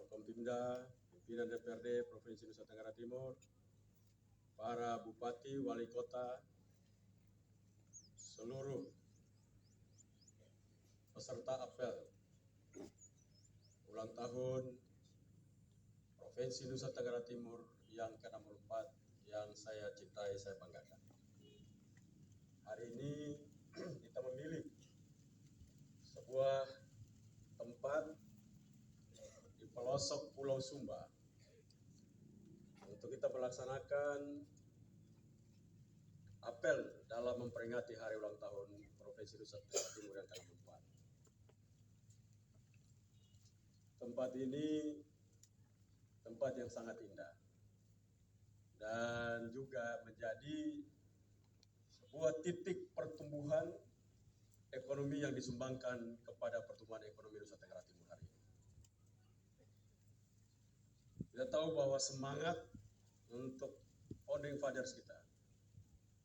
Forkompimda, pimpinan DPRD Provinsi Nusa Tenggara Timur, para bupati, wali kota, seluruh peserta apel ulang tahun Provinsi Nusa Tenggara Timur yang ke-64 yang saya cintai, saya banggakan. Hari ini kita memilih sebuah tempat di pelosok Pulau Sumba untuk kita melaksanakan apel dalam memperingati hari ulang tahun Provinsi Nusa Tenggara Timur yang ke-64. Tempat ini tempat yang sangat indah dan juga menjadi sebuah titik pertumbuhan ekonomi yang disumbangkan kepada pertumbuhan ekonomi Nusa Tenggara Timur hari ini. Kita tahu bahwa semangat untuk founding fathers kita,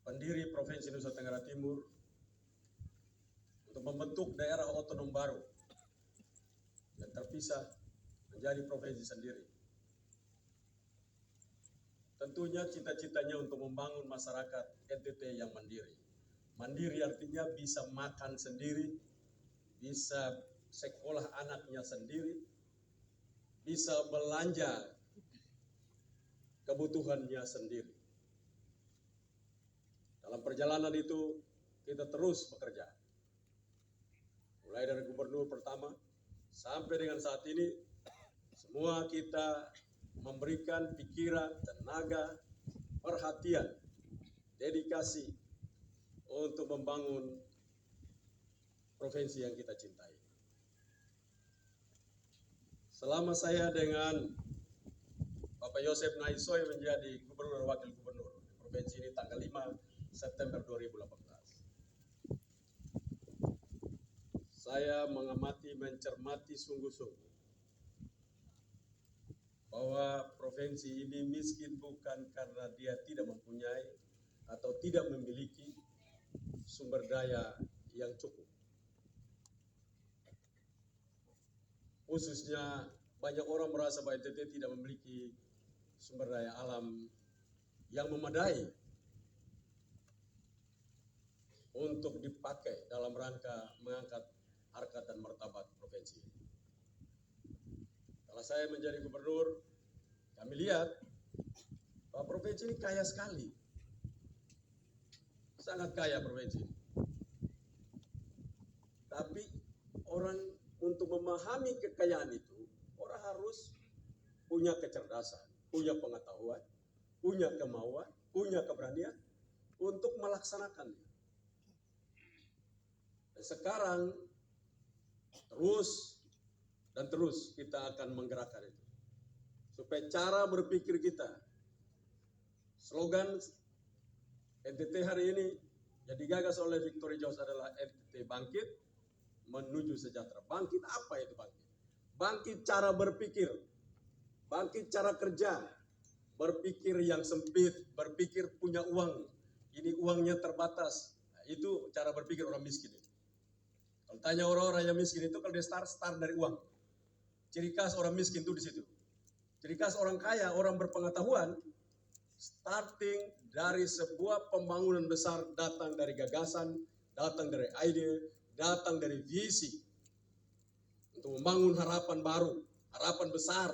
pendiri Provinsi Nusa Tenggara Timur, untuk membentuk daerah otonom baru yang terpisah menjadi provinsi sendiri. Tentunya cita-citanya untuk membangun masyarakat NTT yang mandiri. Mandiri artinya bisa makan sendiri, bisa sekolah anaknya sendiri, bisa belanja kebutuhannya sendiri. Dalam perjalanan itu kita terus bekerja. Mulai dari gubernur pertama sampai dengan saat ini, semua kita memberikan pikiran, tenaga, perhatian, dedikasi untuk membangun provinsi yang kita cintai. Selama saya dengan Bapak Yosef Naisoy menjadi gubernur dan wakil gubernur di provinsi ini tanggal 5 September 2018. Saya mengamati, mencermati sungguh-sungguh bahwa provinsi ini miskin bukan karena dia tidak mempunyai atau tidak memiliki sumber daya yang cukup. Khususnya banyak orang merasa bahwa NTT tidak memiliki sumber daya alam yang memadai untuk dipakai dalam rangka mengangkat harkat dan martabat provinsi ini. Setelah saya menjadi gubernur, kami lihat bahwa provinsi ini kaya sekali. Sangat kaya provinsi ini. Tapi orang untuk memahami kekayaan itu, orang harus punya kecerdasan, punya pengetahuan, punya kemauan, punya keberanian untuk melaksanakannya. Dan sekarang terus kita akan menggerakkan itu. Supaya cara berpikir kita, slogan NTT hari ini yang digagas oleh Victory Jones adalah NTT bangkit menuju sejahtera. Bangkit apa itu bangkit? Bangkit cara berpikir, bangkit cara kerja, berpikir yang sempit, berpikir punya uang, ini uangnya terbatas. Nah, itu cara berpikir orang miskin. Kalau tanya orang-orang yang miskin itu, kalau dia start dari uang. Ciri khas orang miskin itu di situ. Ciri khas orang kaya, orang berpengetahuan, starting dari sebuah pembangunan besar datang dari gagasan, datang dari ide, datang dari visi untuk membangun harapan baru, harapan besar,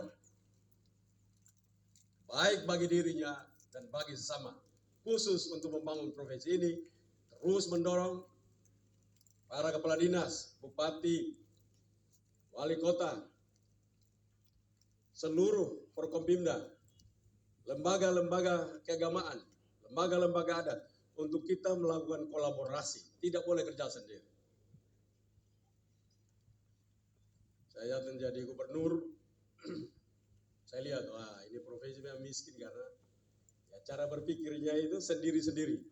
baik bagi dirinya dan bagi sesama. Khusus untuk membangun provinsi ini, terus mendorong para kepala dinas, bupati, wali kota, seluruh Forkompimda, lembaga-lembaga keagamaan, lembaga-lembaga adat, untuk kita melakukan kolaborasi. Tidak boleh kerja sendiri. Saya menjadi gubernur, saya lihat, wah ini provinsi yang miskin karena ya, cara berpikirnya itu sendiri-sendiri.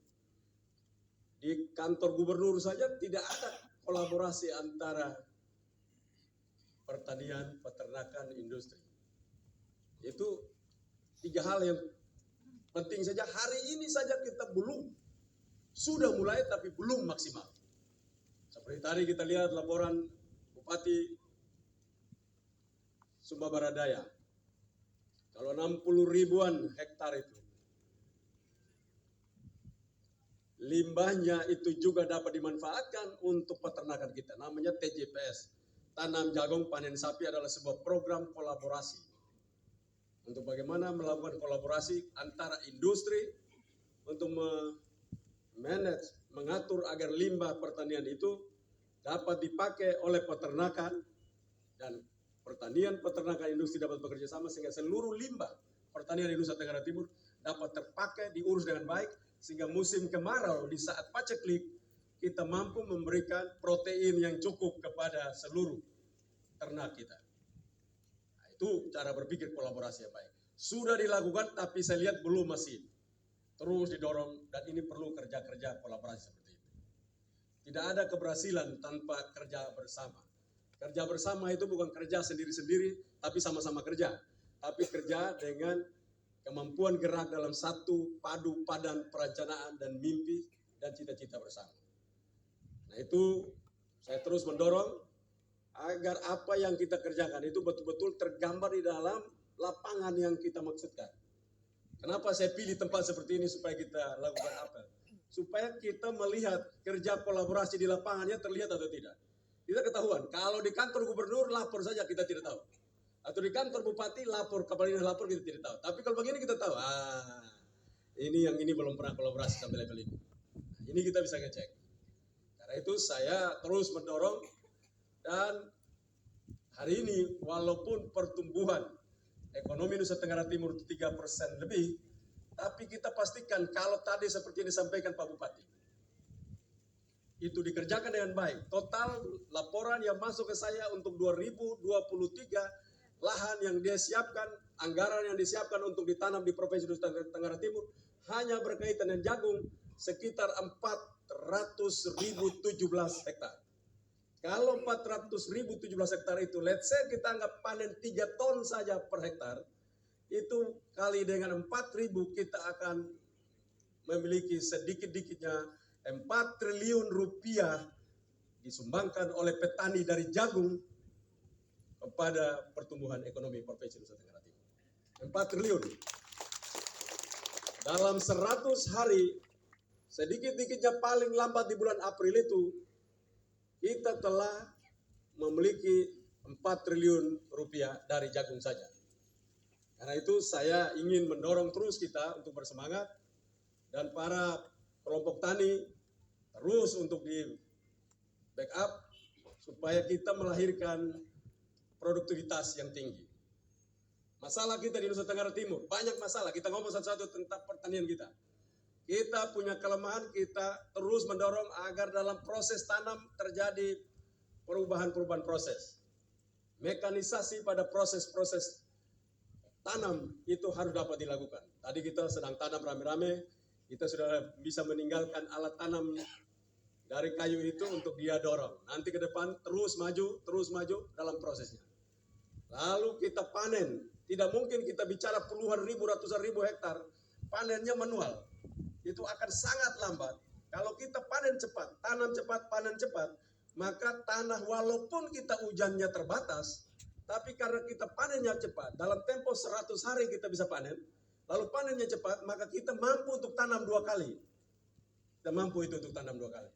Di kantor gubernur saja tidak ada kolaborasi antara pertanian, peternakan, industri. Itu 3 hal yang penting saja. Hari ini saja kita sudah mulai tapi belum maksimal. Seperti tadi kita lihat laporan Bupati Sumba Barat Daya. Kalau 60 ribuan hektar itu, limbahnya itu juga dapat dimanfaatkan untuk peternakan kita. Namanya TJPS. Tanam jagung panen sapi adalah sebuah program kolaborasi. Untuk bagaimana melakukan kolaborasi antara industri untuk manage, mengatur agar limbah pertanian itu dapat dipakai oleh peternakan dan pertanian, peternakan, industri dapat bekerja sama sehingga seluruh limbah pertanian di Nusa Tenggara Timur dapat terpakai, diurus dengan baik sehingga musim kemarau di saat paceklik kita mampu memberikan protein yang cukup kepada seluruh ternak kita. Nah, itu cara berpikir kolaborasi yang baik. Sudah dilakukan tapi saya lihat belum masih. Terus didorong dan ini perlu kerja-kerja kolaborasi seperti itu. Tidak ada keberhasilan tanpa kerja bersama. Kerja bersama itu bukan kerja sendiri-sendiri tapi sama-sama kerja. Tapi kerja dengan kemampuan gerak dalam satu padu padan perencanaan dan mimpi dan cita-cita bersama. Nah itu saya terus mendorong agar apa yang kita kerjakan itu betul-betul tergambar di dalam lapangan yang kita maksudkan. Kenapa saya pilih tempat seperti ini supaya kita lakukan apel? Supaya kita melihat kerja kolaborasi di lapangannya terlihat atau tidak. Kita ketahuan, kalau di kantor gubernur lapor saja kita tidak tahu. Atau di kantor bupati lapor, kepala dinas lapor kita tidak tahu. Tapi kalau begini kita tahu, ini yang ini belum pernah kolaborasi sampai level ini. Ini kita bisa ngecek. Karena itu saya terus mendorong dan hari ini walaupun pertumbuhan ekonomi Nusa Tenggara Timur 3% lebih, tapi kita pastikan kalau tadi seperti yang disampaikan Pak Bupati, itu dikerjakan dengan baik. Total laporan yang masuk ke saya untuk 2023, lahan yang dia siapkan, anggaran yang disiapkan untuk ditanam di Provinsi Nusa Tenggara Timur, hanya berkaitan dengan jagung sekitar 400.017 hektar. Kalau 400.017 hektar itu, let's say kita anggap panen 3 ton saja per hektar, itu kali dengan 4.000 kita akan memiliki sedikit-dikitnya 4 triliun rupiah disumbangkan oleh petani dari jagung kepada pertumbuhan ekonomi Provinsi Nusa Tenggara Timur. 4 triliun. Dalam 100 hari, sedikit-dikitnya paling lambat di bulan April itu, kita telah memiliki 4 triliun rupiah dari jagung saja. Karena itu saya ingin mendorong terus kita untuk bersemangat dan para kelompok tani terus untuk di backup supaya kita melahirkan produktivitas yang tinggi. Masalah kita di Nusa Tenggara Timur, banyak masalah. Kita ngomong satu-satu tentang pertanian kita. Kita punya kelemahan, kita terus mendorong agar dalam proses tanam terjadi perubahan-perubahan proses. Mekanisasi pada proses-proses tanam itu harus dapat dilakukan. Tadi kita sedang tanam rame-rame, kita sudah bisa meninggalkan alat tanam dari kayu itu untuk dia dorong. Nanti ke depan terus maju dalam prosesnya. Lalu kita panen. Tidak mungkin kita bicara puluhan ribu, ratusan ribu hektar, panennya manual. Itu akan sangat lambat. Kalau kita panen cepat, tanam cepat, panen cepat, maka tanah walaupun kita hujannya terbatas, tapi karena kita panennya cepat, dalam tempo 100 hari kita bisa panen, lalu panennya cepat, maka kita mampu untuk tanam 2 kali. Kita mampu itu untuk tanam 2 kali.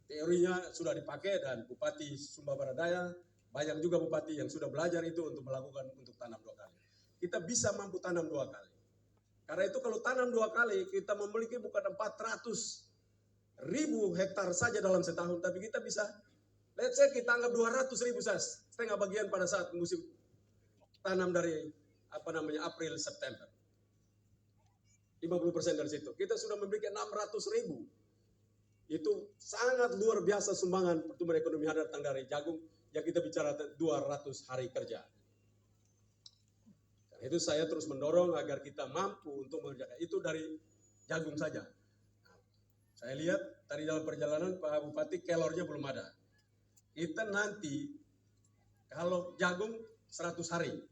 Teorinya sudah dipakai dan Bupati Sumba Barat Daya, banyak juga bupati yang sudah belajar itu untuk melakukan untuk tanam 2 kali. Kita bisa mampu tanam 2 kali. Karena itu kalau tanam 2 kali, kita memiliki bukan 400.000 hektar saja dalam setahun, tapi kita bisa, let's say kita anggap 200.000 saja, setengah bagian pada saat musim tanam dari April September. 50% dari situ. Kita sudah memiliki 600.000. Itu sangat luar biasa sumbangan pertumbuhan ekonomi datang dari jagung yang kita bicara 200 hari kerja. Itu saya terus mendorong agar kita mampu untuk mengerjakan itu dari jagung saja. Saya lihat tadi dalam perjalanan Pak Bupati kelornya belum ada. Kita nanti kalau jagung 100 hari.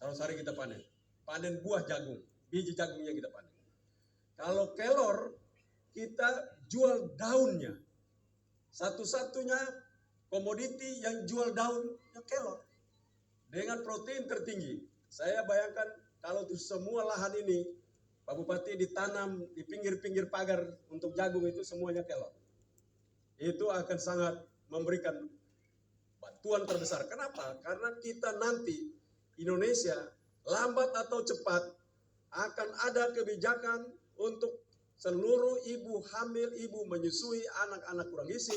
100 hari kita panen. Panen buah jagung, biji jagungnya kita panen. Kalau kelor kita jual daunnya. Satu-satunya komoditi yang jual daunnya kelor. dengan protein tertinggi. Saya bayangkan kalau semua lahan ini Pak Bupati ditanam di pinggir-pinggir pagar untuk jagung itu semuanya kelor. Itu akan sangat memberikan bantuan terbesar. Kenapa? Karena kita nanti Indonesia lambat atau cepat akan ada kebijakan untuk seluruh ibu hamil, ibu menyusui, anak-anak kurang gizi,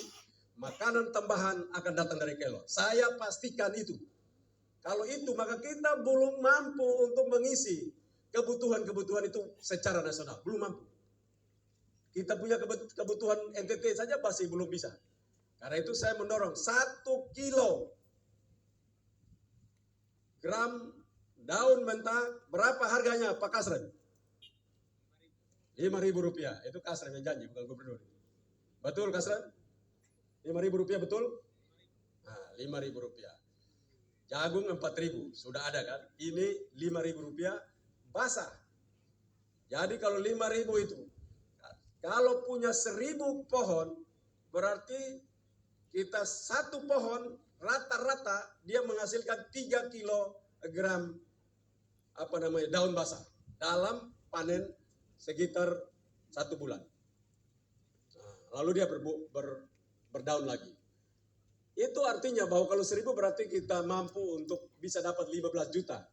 makanan tambahan akan datang dari kelor. Saya pastikan itu. Kalau itu maka kita belum mampu untuk mengisi kebutuhan-kebutuhan itu secara nasional. Belum mampu. Kita punya kebutuhan NTT saja pasti belum bisa. Karena itu saya mendorong 1 kilogram daun mentah berapa harganya Pak Kasrem? Rp5.000. Itu Kasrem yang janji, bukan gubernur. Betul Kasrem? Rp5.000 betul? Nah, Rp5.000. Jagung 4.000 sudah ada kan? Ini Rp5.000 basah. Jadi kalau 5.000 itu, kalau punya 1.000 pohon, berarti kita 1 pohon rata-rata dia menghasilkan 3 kilogram daun basah dalam panen sekitar 1 bulan. Nah, lalu dia berdaun lagi. Itu artinya bahwa kalau 1.000 berarti kita mampu untuk bisa dapat 15 juta.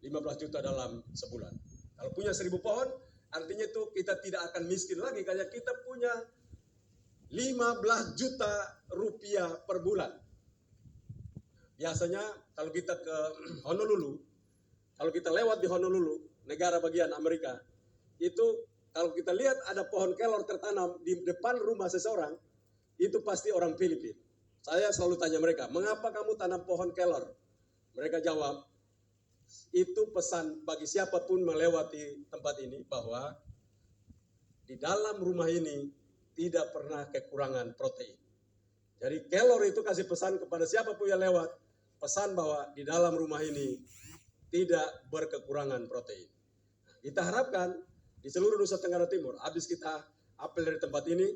15 juta dalam sebulan. Kalau punya 1.000 pohon, artinya itu kita tidak akan miskin lagi karena kita punya 15 juta rupiah per bulan. Biasanya kalau kita ke Honolulu, kalau kita lewat di Honolulu, negara bagian Amerika, itu kalau kita lihat ada pohon kelor tertanam di depan rumah seseorang, itu pasti orang Filipina. Saya selalu tanya mereka, mengapa kamu tanam pohon kelor? Mereka jawab, itu pesan bagi siapapun melewati tempat ini bahwa di dalam rumah ini tidak pernah kekurangan protein. Jadi kelor itu kasih pesan kepada siapapun yang lewat, pesan bahwa di dalam rumah ini tidak berkekurangan protein. Kita harapkan di seluruh Nusa Tenggara Timur, habis kita apel dari tempat ini,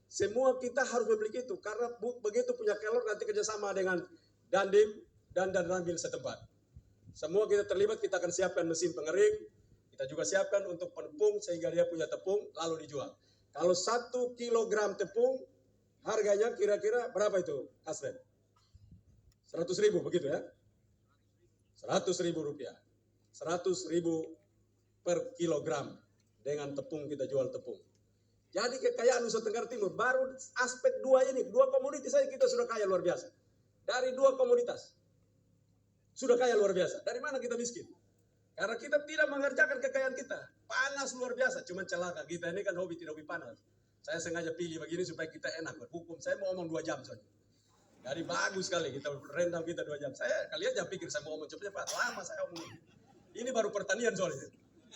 semua kita harus memiliki itu. Karena begitu punya kelor nanti kerjasama dengan Dandim dan Danramil setempat. Semua kita terlibat, kita akan siapkan mesin pengering, kita juga siapkan untuk penepung sehingga dia punya tepung lalu dijual. Kalau 1 kilogram tepung harganya kira-kira berapa itu, Kasren? 100.000 begitu ya? 100.000 rupiah. 100.000 per kilogram dengan tepung kita jual tepung. Jadi kekayaan Nusa Tenggara Timur baru aspek 2 ini, 2 komoditas saja kita sudah kaya luar biasa. Dari 2 komoditas sudah kaya luar biasa. Dari mana kita miskin? Karena kita tidak mengerjakan kekayaan kita. Panas luar biasa, cuma celaka. Kita ini kan hobi tidak hobi panas. Saya sengaja pilih begini supaya kita enak berhukum. Saya mau ngomong 2 jam saja. Jadi bagus sekali kita rendam kita 2 jam. Kalian jangan pikir saya mau ngomong cepat-cepat. Lama saya omong. Ini baru pertanian soalnya.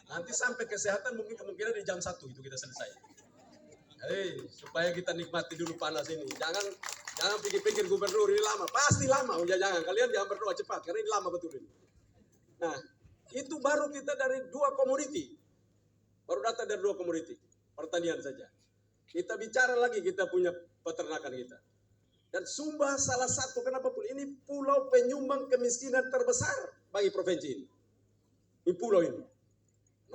Nanti sampai kesehatan mungkin kemungkinan di jam 1 itu kita selesai. Jadi supaya kita nikmati dulu panas ini. Jangan pikir-pikir gubernur ini lama. Pasti lama. Jangan. Kalian jangan berdoa cepat karena ini lama betul ini. Nah, itu baru kita dari 2 komoditi. Baru datang dari 2 komoditi. Pertanian saja. Kita bicara lagi kita punya peternakan kita. Dan Sumba salah satu, kenapa pun ini pulau penyumbang kemiskinan terbesar bagi provinsi ini. Ini pulau ini.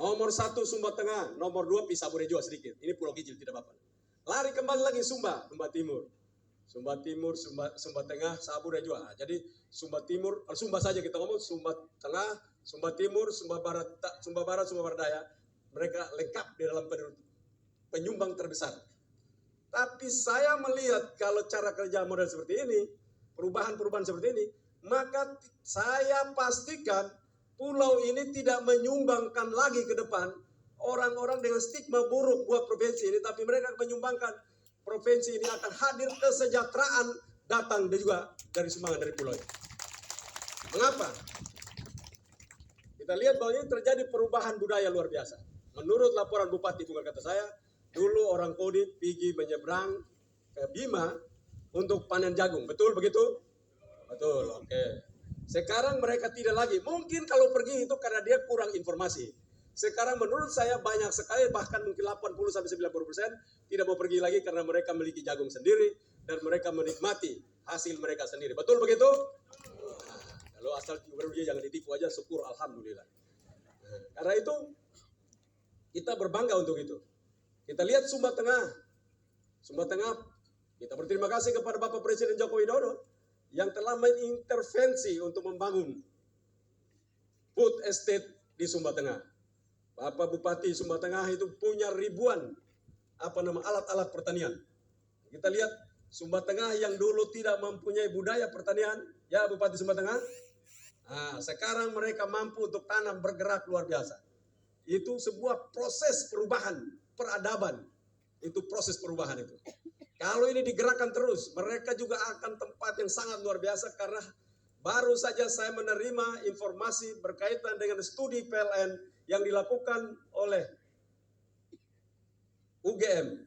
Nomor 1 Sumba Tengah, nomor 2 Pisaburejo sedikit. Ini pulau kecil tidak apa-apa. Lari kembali lagi Sumba Timur. Sumba Timur, Sumba Tengah, Saburejo. Nah, jadi Sumba Timur, Sumba saja kita ngomong, Sumba Tengah, Sumba Timur, Sumba Barat, Sumba Daya. Mereka lengkap di dalam penyumbang terbesar. Tapi saya melihat kalau cara kerja model seperti ini, perubahan-perubahan seperti ini, maka saya pastikan pulau ini tidak menyumbangkan lagi ke depan orang-orang dengan stigma buruk buat provinsi ini, tapi mereka menyumbangkan provinsi ini akan hadir kesejahteraan datang juga dari sumbangan dari pulau ini. Mengapa? Kita lihat bahwa ini terjadi perubahan budaya luar biasa. Menurut laporan Bupati, bukan kata saya, dulu orang Kodim pergi menyeberang ke Bima untuk panen jagung. Betul begitu? Betul, oke. Sekarang mereka tidak lagi. Mungkin kalau pergi itu karena dia kurang informasi. Sekarang menurut saya banyak sekali, bahkan mungkin 80-90% tidak mau pergi lagi karena mereka memiliki jagung sendiri dan mereka menikmati hasil mereka sendiri. Betul begitu? asal gubernur dia jangan ditipu aja, syukur alhamdulillah. Karena itu kita berbangga untuk itu. Kita lihat Sumba Tengah, kita berterima kasih kepada Bapak Presiden Joko Widodo yang telah mengintervensi untuk membangun food estate di Sumba Tengah. Bapak Bupati Sumba Tengah itu punya ribuan alat-alat pertanian. Kita lihat Sumba Tengah yang dulu tidak mempunyai budaya pertanian, ya Bupati Sumba Tengah. Nah, sekarang mereka mampu untuk tanam bergerak luar biasa. Itu sebuah proses perubahan, peradaban. Itu proses perubahan itu. Kalau ini digerakkan terus, mereka juga akan tempat yang sangat luar biasa karena baru saja saya menerima informasi berkaitan dengan studi PLN yang dilakukan oleh UGM,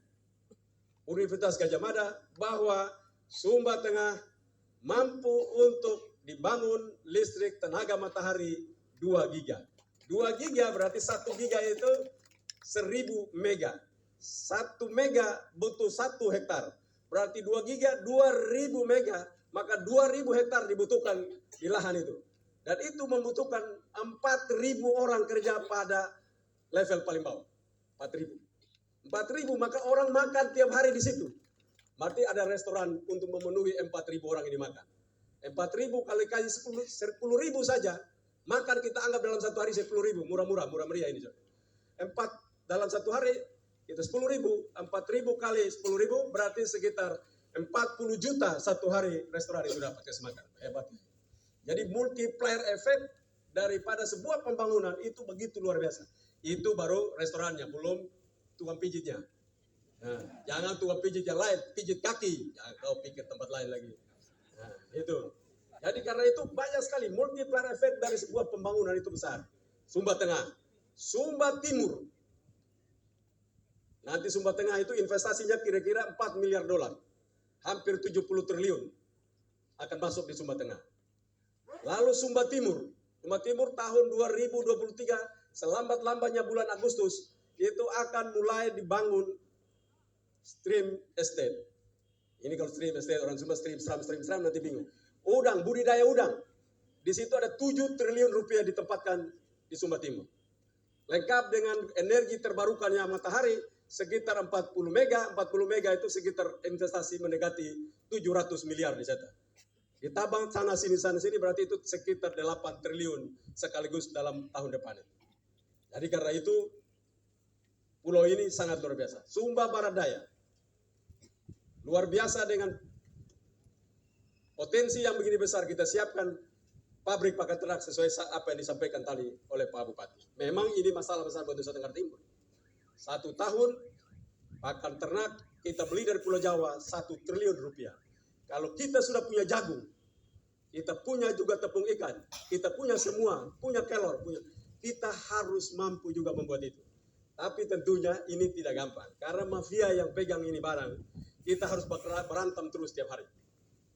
Universitas Gadjah Mada, bahwa Sumba Tengah mampu untuk dibangun listrik tenaga matahari 2 giga. 2 giga berarti 1 giga itu 1000 mega. 1 mega butuh 1 hektar. Berarti 2 giga 2000 mega, maka 2000 hektar dibutuhkan di lahan itu. Dan itu membutuhkan 4000 orang kerja pada level paling bawah. 4000. 4000 maka orang makan tiap hari di situ. Berarti ada restoran untuk memenuhi 4000 orang ini makan. 4.000 kali 10.000 saja, makan kita anggap dalam satu hari 10.000, murah meriah ini. 4 dalam satu hari kita 10.000, 4.000 kali 10.000 berarti sekitar 40 juta satu hari restoran itu dapat kasih makan. Hebat. Jadi multiplier efek daripada sebuah pembangunan itu begitu luar biasa. Itu baru restorannya, belum tukang pijitnya. Nah, jangan tukang pijit yang lain, pijit kaki. Jangan kau pikir tempat lain lagi. Nah, itu. Jadi karena itu banyak sekali multiplier efek dari sebuah pembangunan itu besar. Sumba Tengah, Sumba Timur. Nanti Sumba Tengah itu investasinya kira-kira 4 miliar dolar. Hampir 70 triliun akan masuk di Sumba Tengah. Lalu Sumba Timur. Sumba Timur tahun 2023 selambat-lambatnya bulan Agustus itu akan mulai dibangun stream estate. Ini kalau stream estate, orang Sumba stream seram nanti bingung. Udang, budidaya udang. Di situ ada 7 triliun rupiah ditempatkan di Sumba Timur. Lengkap dengan energi terbarukannya matahari sekitar 40 mega. 40 mega itu sekitar investasi mendekati 700 miliar di sana. Ditabang sana sini berarti itu sekitar 8 triliun sekaligus dalam tahun depan. Jadi karena itu pulau ini sangat luar biasa. Sumba Barat Daya. Luar biasa dengan potensi yang begini besar kita siapkan pabrik pakan ternak sesuai apa yang disampaikan tadi oleh Pak Bupati. Memang ini masalah besar buat Nusa Tenggara Timur. 1 tahun pakan ternak kita beli dari Pulau Jawa 1 triliun rupiah. Kalau kita sudah punya jagung, kita punya juga tepung ikan, kita punya semua, punya kelor, kita harus mampu juga membuat itu. Tapi tentunya ini tidak gampang. Karena mafia yang pegang ini barang, kita harus berantem terus setiap hari.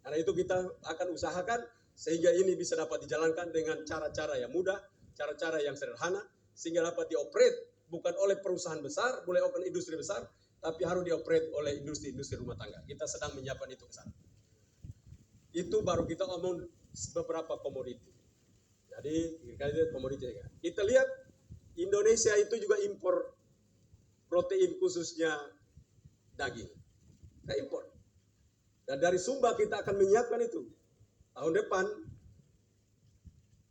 Karena itu kita akan usahakan sehingga ini bisa dapat dijalankan dengan cara-cara yang mudah, cara-cara yang sederhana, sehingga dapat dioperate bukan oleh perusahaan besar, boleh oleh industri besar, tapi harus dioperate oleh industri-industri rumah tangga. Kita sedang menyiapkan itu ke sana. Itu baru kita omong beberapa komoditi. Jadi komoditi. Kita lihat Indonesia itu juga impor protein khususnya daging. Kita impor. Dan dari Sumba kita akan menyiapkan itu. Tahun depan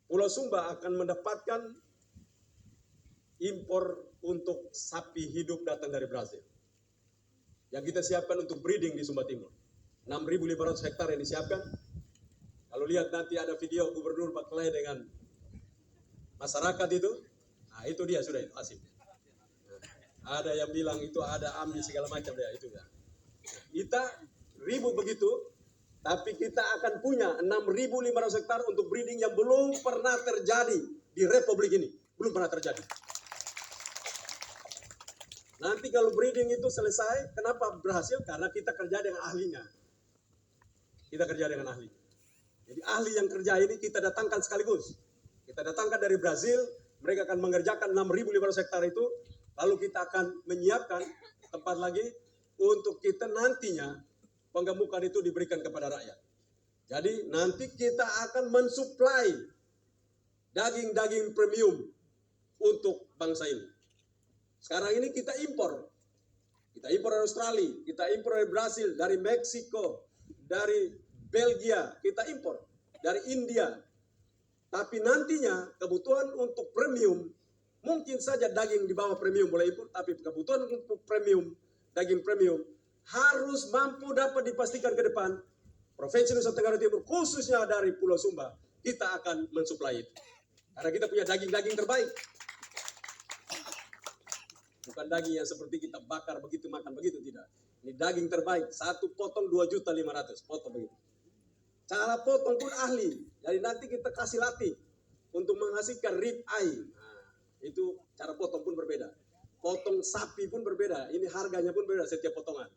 Pulau Sumba akan mendapatkan impor untuk sapi hidup datang dari Brazil. Yang kita siapkan untuk breeding di Sumba Timur. 6.500 hektar yang disiapkan. Kalau lihat nanti ada video Gubernur Baklai dengan masyarakat itu, nah itu dia sudah itu asik. Ada yang bilang itu ada ambil segala macam ya itu ya. Kita ribu begitu, tapi kita akan punya 6.500 hektar untuk breeding yang belum pernah terjadi di Republik ini, belum pernah terjadi. Nanti kalau breeding itu selesai, kenapa berhasil? Karena kita kerja dengan ahlinya. Kita kerja dengan ahli. Jadi ahli yang kerja ini kita datangkan sekaligus. Kita datangkan dari Brazil, mereka akan mengerjakan 6.500 hektar itu, lalu kita akan menyiapkan tempat lagi untuk kita nantinya penggemukan itu diberikan kepada rakyat. Jadi nanti kita akan mensuplai daging-daging premium untuk bangsa ini. Sekarang ini kita impor. Kita impor dari Australia, kita impor dari Brasil, dari Meksiko, dari Belgia, kita impor dari India. Tapi nantinya kebutuhan untuk premium, mungkin saja daging di bawah premium boleh impor, tapi kebutuhan untuk premium, daging premium, harus mampu dapat dipastikan ke depan. Provinsi Nusa Tenggara Timur, khususnya dari Pulau Sumba, kita akan mensuplai itu. Karena kita punya daging-daging terbaik. Bukan daging yang seperti kita bakar begitu, makan begitu, tidak. Ini daging terbaik, satu potong 2.500.000, potong begitu. Cara potong pun ahli, jadi nanti kita kasih latih untuk menghasilkan rib eye. Nah, itu cara potong pun berbeda. Potong sapi pun berbeda, ini harganya pun berbeda setiap potongan.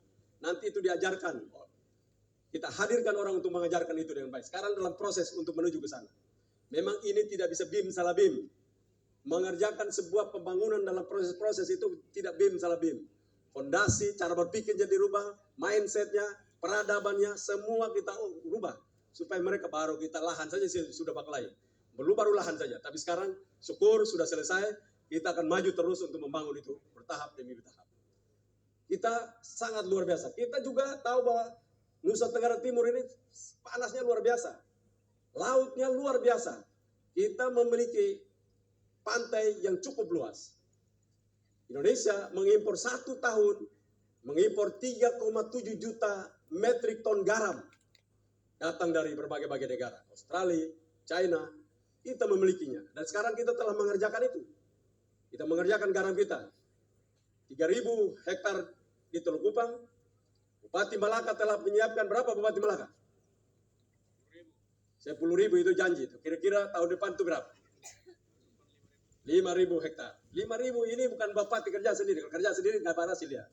Nanti itu diajarkan, kita hadirkan orang untuk mengajarkan itu dengan baik. Sekarang dalam proses untuk menuju ke sana. Memang ini tidak bisa bim salah bim. Mengerjakan sebuah pembangunan dalam proses-proses itu tidak bim salah bim. Fondasi, cara berpikir jadi rubah, mindsetnya, peradabannya, semua kita rubah. Supaya mereka baru kita lahan saja sudah baklai. Belum baru lahan saja. Tapi sekarang syukur sudah selesai, kita akan maju terus untuk membangun itu bertahap demi bertahap. Kita sangat luar biasa. Kita juga tahu bahwa Nusa Tenggara Timur ini panasnya luar biasa. Lautnya luar biasa. Kita memiliki pantai yang cukup luas. Indonesia mengimpor 1 tahun, mengimpor 3,7 juta metrik ton garam. Datang dari berbagai-bagai negara. Australia, China, kita memilikinya. Dan sekarang kita telah mengerjakan itu. Kita mengerjakan garam kita. 3.000 hektar di Teluk Kupang. Bupati Malaka telah menyiapkan berapa Bupati Malaka? 10.000 itu janji. Kira-kira tahun depan itu berapa? 5.000 hektar. 5.000 ini bukan Bupati kerja sendiri. Kalau kerja sendiri nggak berhasil ya.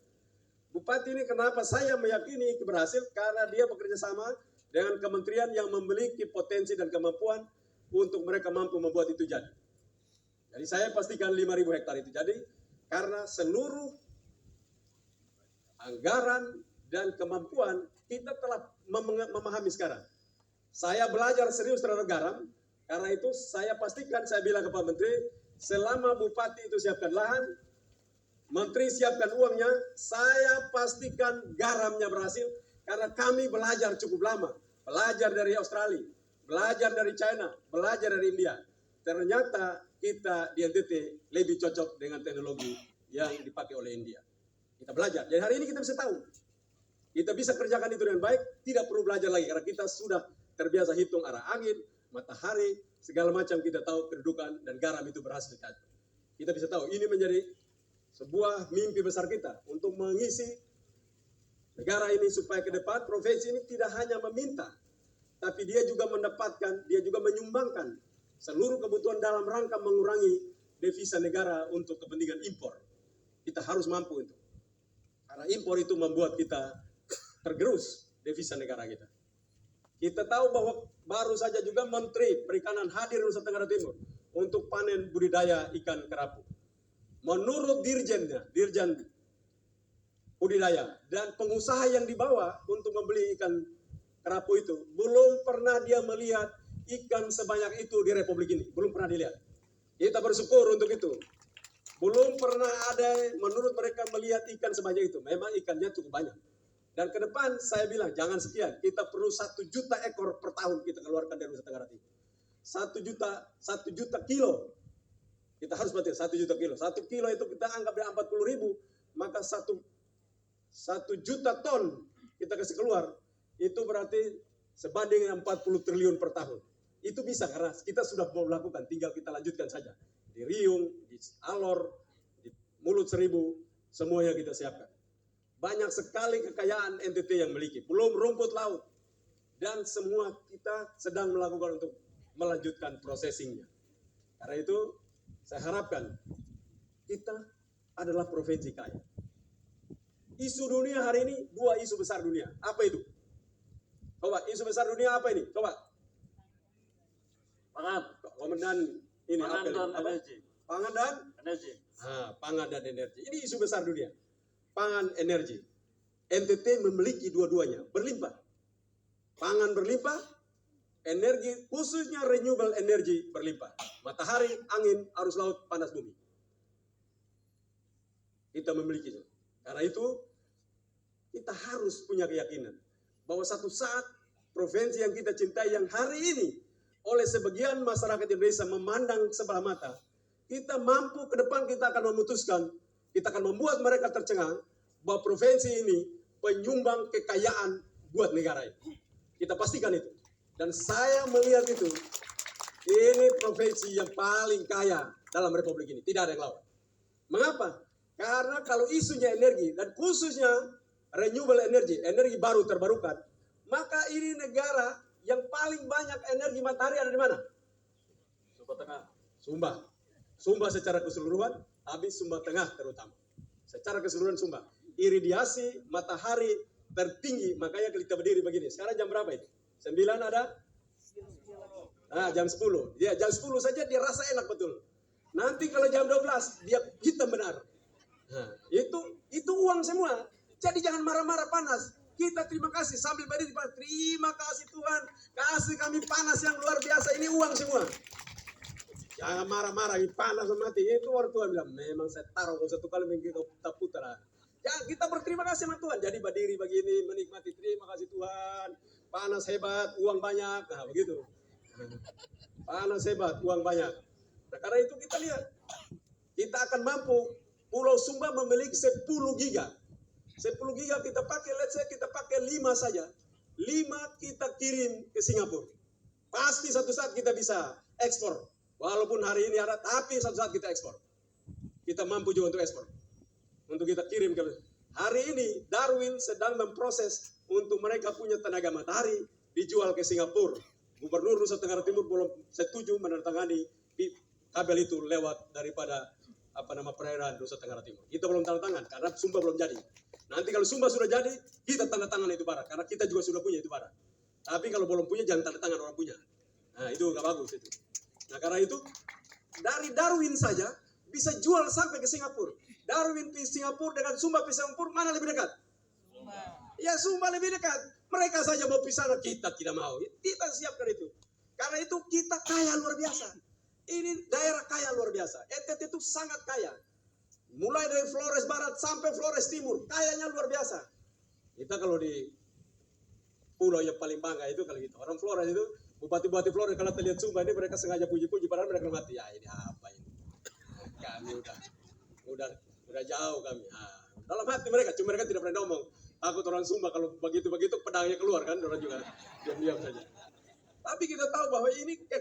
Bupati ini kenapa saya meyakini berhasil? Karena dia bekerja sama dengan kementerian yang memiliki potensi dan kemampuan untuk mereka mampu membuat itu jadi. Jadi saya pastikan 5.000 hektar itu jadi karena seluruh anggaran dan kemampuan kita telah memahami sekarang. Saya belajar serius terhadap garam, karena itu saya pastikan, saya bilang ke Pak Menteri, selama Bupati itu siapkan lahan, Menteri siapkan uangnya, saya pastikan garamnya berhasil, karena kami belajar cukup lama. Belajar dari Australia, belajar dari China, belajar dari India. Ternyata kita di NTT lebih cocok dengan teknologi yang dipakai oleh India. Kita belajar, jadi hari ini kita bisa tahu. Kita bisa kerjakan itu dengan baik, tidak perlu belajar lagi, karena kita sudah terbiasa hitung arah angin, matahari, segala macam kita tahu kedudukan dan garam itu berhasil. Kita bisa tahu, ini menjadi sebuah mimpi besar kita untuk mengisi negara ini supaya ke depan provinsi ini tidak hanya meminta, tapi dia juga mendapatkan, dia juga menyumbangkan seluruh kebutuhan dalam rangka mengurangi devisa negara untuk kepentingan impor. Kita harus mampu itu. Karena impor itu membuat kita tergerus devisa negara kita. Kita tahu bahwa baru saja juga Menteri Perikanan hadir di Nusa Tenggara Timur untuk panen budidaya ikan kerapu. Menurut Dirjen budidaya dan pengusaha yang dibawa untuk membeli ikan kerapu itu, belum pernah dia melihat ikan sebanyak itu di Republik ini. Belum pernah dilihat. Kita bersyukur untuk itu. Belum pernah ada menurut mereka melihat ikan sebanyak itu. Memang ikannya cukup banyak. Dan ke depan saya bilang jangan sekian, kita perlu 1 juta ekor per tahun kita keluarkan dari Nusa Tenggara Timur. 1 juta kilo. Kita harus berarti 1 juta kilo. 1 kilo itu kita anggap dari 40.000, maka 1 juta ton kita kasih keluar. Itu berarti sebanding 40 triliun per tahun. Itu bisa karena kita sudah mau melakukan, tinggal kita lanjutkan saja. Di Riung, di Alor, di Mulut Seribu, semuanya kita siapkan. Banyak sekali kekayaan NTT yang memiliki, belum rumput laut. Dan semua kita sedang melakukan untuk melanjutkan processingnya. Karena itu saya harapkan kita adalah provinsi kaya. Isu dunia hari ini, 2 isu besar dunia. Apa itu? Coba, isu besar dunia apa ini? Coba. Pangan. Komandan ini Pangan dan energi. Pangan dan Energi. pangan dan energi. Ini isu besar dunia. Pangan, energi. NTT memiliki dua-duanya, berlimpah. Pangan berlimpah, energi khususnya renewable energy berlimpah. Matahari, angin, arus laut, panas bumi. Kita memiliki itu. Karena itu kita harus punya keyakinan bahwa satu saat provinsi yang kita cintai yang hari ini oleh sebagian masyarakat Indonesia memandang sebelah mata, kita mampu ke depan kita akan memutuskan, kita akan membuat mereka tercengang bahwa provinsi ini penyumbang kekayaan buat negara ini. Kita pastikan itu. Dan saya melihat itu, ini provinsi yang paling kaya dalam republik ini. Tidak ada yang lawan. Mengapa? Karena kalau isunya energi, dan khususnya renewable energy, energi baru terbarukan, maka ini negara yang paling banyak energi matahari ada di mana? Sumba Tengah. Sumba secara keseluruhan, habis Sumba Tengah terutama. Secara keseluruhan Sumba. Iridiasi matahari tertinggi, makanya kita berdiri begini. Sekarang jam berapa itu? 9 ada? Jam 10. Ya, jam 10 saja dia rasa enak betul. Nanti kalau jam 12 dia hitam benar. Nah, itu uang semua. Jadi jangan marah-marah panas. Kita terima kasih sambil berdiri. Terima kasih Tuhan, kasih kami panas yang luar biasa. Ini uang semua. Jangan marah-marah, ini panas mati. Itu orang Tuhan bilang, memang saya taruh satu kali minggu kita putar. Ya kita berterima kasih sama Tuhan. Jadi berdiri begini, menikmati, terima kasih Tuhan. Panas hebat, uang banyak. Nah begitu. Panas hebat, uang banyak. Nah karena itu kita lihat, kita akan mampu. Pulau Sumba memiliki 10 giga. 10 giga kita pakai, let's say kita pakai 5 saja. 5 kita kirim ke Singapura. Pasti satu saat kita bisa ekspor. Walaupun hari ini ada, tapi satu saat kita ekspor. Kita mampu juga untuk ekspor. Untuk kita kirim ke... Hari ini Darwin sedang memproses untuk mereka punya tenaga matahari dijual ke Singapura. Gubernur Nusa Tenggara Timur belum setuju menandatangani kabel itu lewat daripada perairan Nusa Tenggara Timur. Kita belum tanda tangan karena Sumba belum jadi. Nanti kalau Sumba sudah jadi, kita tanda tangan itu barang. Karena kita juga sudah punya itu barang. Tapi kalau belum punya, jangan tanda tangan orang punya. Nah itu gak bagus itu. Nah karena itu, dari Darwin saja bisa jual sampai ke Singapura. Darwin di Singapura dengan Sumba ke Singapura, mana lebih dekat? Sumba. Ya Sumba lebih dekat. Mereka saja mau pisah, kita tidak mau. Kita siapkan itu. Karena itu kita kaya luar biasa. Ini daerah kaya luar biasa. NTT itu sangat kaya. Mulai dari Flores Barat sampai Flores Timur. Kayanya luar biasa. Kita kalau di pulau yang paling bangga itu kalau gitu. Orang Flores itu, bupati-bupati Flores kalau terlihat Sumba ini mereka sengaja puji-puji. Padahal mereka mati. Ya ini apa ini. Kami udah jauh kami. Dalam hati mereka, cuma mereka tidak pernah ngomong. Takut orang Sumba kalau begitu-begitu pedangnya keluar kan. Orang juga diam-diam saja. Tapi kita tahu bahwa ini